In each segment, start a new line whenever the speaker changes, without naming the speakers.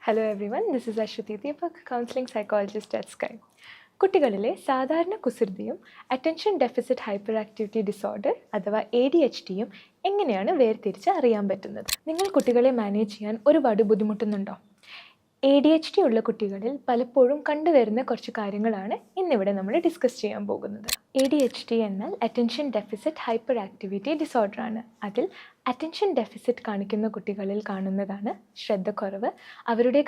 Hello everyone, this is Ashwathi Deepak, counselling psychologist at Sky. കുട്ടികളിലെ സാധാരണ കുസൃതിയും attention deficit hyperactivity disorder അഥവാ ADHD എങ്ങനെയാണ് വേർതിരിച്ച് അറിയാൻ പറ്റുന്നത്? നിങ്ങൾ കുട്ടികളെ മാനേജ് ചെയ്യാൻ ഒരുപാട് ബുദ്ധിമുട്ടുന്നുണ്ടോ? ADHD ഉള്ള കുട്ടികളിൽ പലപ്പോഴും കണ്ടുവരുന്ന കുറച്ച് കാര്യങ്ങളാണ് ഇന്നിവിടെ നമ്മൾ ഡിസ്കസ് ചെയ്യാൻ പോകുന്നത്. ADHD എന്നാൽ attention deficit hyperactivity disorder ആണ്. അതിൽ അറ്റൻഷൻ ഡെഫിസിറ്റ് കാണിക്കുന്ന കുട്ടികളിൽ കാണുന്നതാണ് ശ്രദ്ധക്കുറവ്, അവരുടെ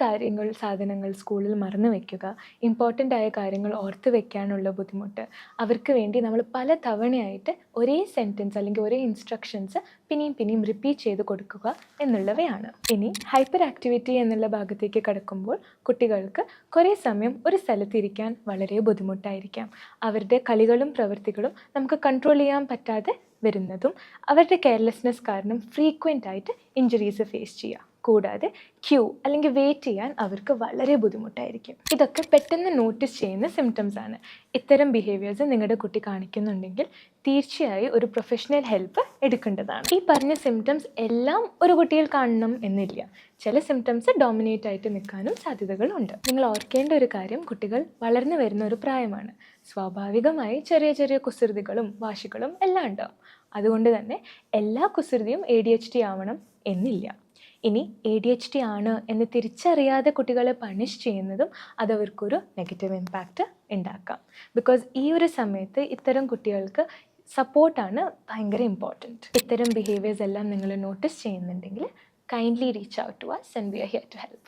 സാധനങ്ങൾ സ്കൂളിൽ മറന്നു വയ്ക്കുക, ഇമ്പോർട്ടൻ്റ് ആയ കാര്യങ്ങൾ ഓർത്ത് വയ്ക്കാനുള്ള ബുദ്ധിമുട്ട്, അവർക്ക് വേണ്ടി നമ്മൾ പല തവണയായിട്ട് ഒരേ സെൻറ്റൻസ് അല്ലെങ്കിൽ ഒരേ ഇൻസ്ട്രക്ഷൻസ് പിന്നെയും റിപ്പീറ്റ് ചെയ്ത് കൊടുക്കുക എന്നുള്ളവയാണ്. ഇനി ഹൈപ്പർ ആക്ടിവിറ്റി എന്നുള്ള ഭാഗത്തേക്ക് കടക്കുമ്പോൾ കുട്ടികൾക്ക് കുറേ സമയം ഒരു സ്ഥലത്തിരിക്കാൻ വളരെ ബുദ്ധിമുട്ടായിരിക്കാം. അവരുടെ കളികളും പ്രവൃത്തികളും നമുക്ക് കൺട്രോൾ ചെയ്യാൻ പറ്റാതെ വരുന്നതും, അവരുടെ കെയർലെസ്നെസ് കാരണം ഫ്രീക്വൻ്റ് ആയിട്ട് ഇഞ്ചുറീസ് ഫേസ് ചെയ്യുക, കൂടാതെ ക്യൂ അല്ലെങ്കിൽ വെയിറ്റ് ചെയ്യാൻ അവർക്ക് വളരെ ബുദ്ധിമുട്ടായിരിക്കും. ഇതൊക്കെ പെട്ടെന്ന് നോട്ടീസ് ചെയ്യുന്ന സിംറ്റംസ് ആണ്. ഇത്തരം ബിഹേവിയേഴ്സ് നിങ്ങളുടെ കുട്ടി കാണിക്കുന്നുണ്ടെങ്കിൽ തീർച്ചയായും ഒരു പ്രൊഫഷണൽ ഹെൽപ്പ് എടുക്കേണ്ടതാണ്. ഈ പറഞ്ഞ സിംറ്റംസ് എല്ലാം ഒരു കുട്ടിയിൽ കാണണം എന്നില്ല. ചില സിംറ്റംസ് ഡോമിനേറ്റ് ആയിട്ട് നിൽക്കാനും സാധ്യതകളുണ്ട്. നിങ്ങൾ ഓർക്കേണ്ട ഒരു കാര്യം, കുട്ടികൾ വളർന്നു വരുന്ന ഒരു പ്രായമാണ്. സ്വാഭാവികമായി ചെറിയ കുസൃതികളും വാശികളും എല്ലാം ഉണ്ടാവും. അതുകൊണ്ട് തന്നെ എല്ലാ കുസൃതിയും ADHD ആവണം എന്നില്ല. ഇനി ADHD ആണ് എന്ന് തിരിച്ചറിയാതെ കുട്ടികളെ പണിഷ് ചെയ്യുന്നതും അതവർക്കൊരു നെഗറ്റീവ് ഇമ്പാക്റ്റ് ഉണ്ടാക്കാം. ബിക്കോസ് ഈ ഒരു സമയത്ത് ഇത്തരം കുട്ടികൾക്ക് സപ്പോർട്ടാണ് ഭയങ്കര ഇമ്പോർട്ടൻറ്റ്. ഇത്തരം ബിഹേവിയേഴ്സ് എല്ലാം നിങ്ങൾ നോട്ടീസ് ചെയ്യുന്നുണ്ടെങ്കിൽ kindly reach out to us and we are here to help.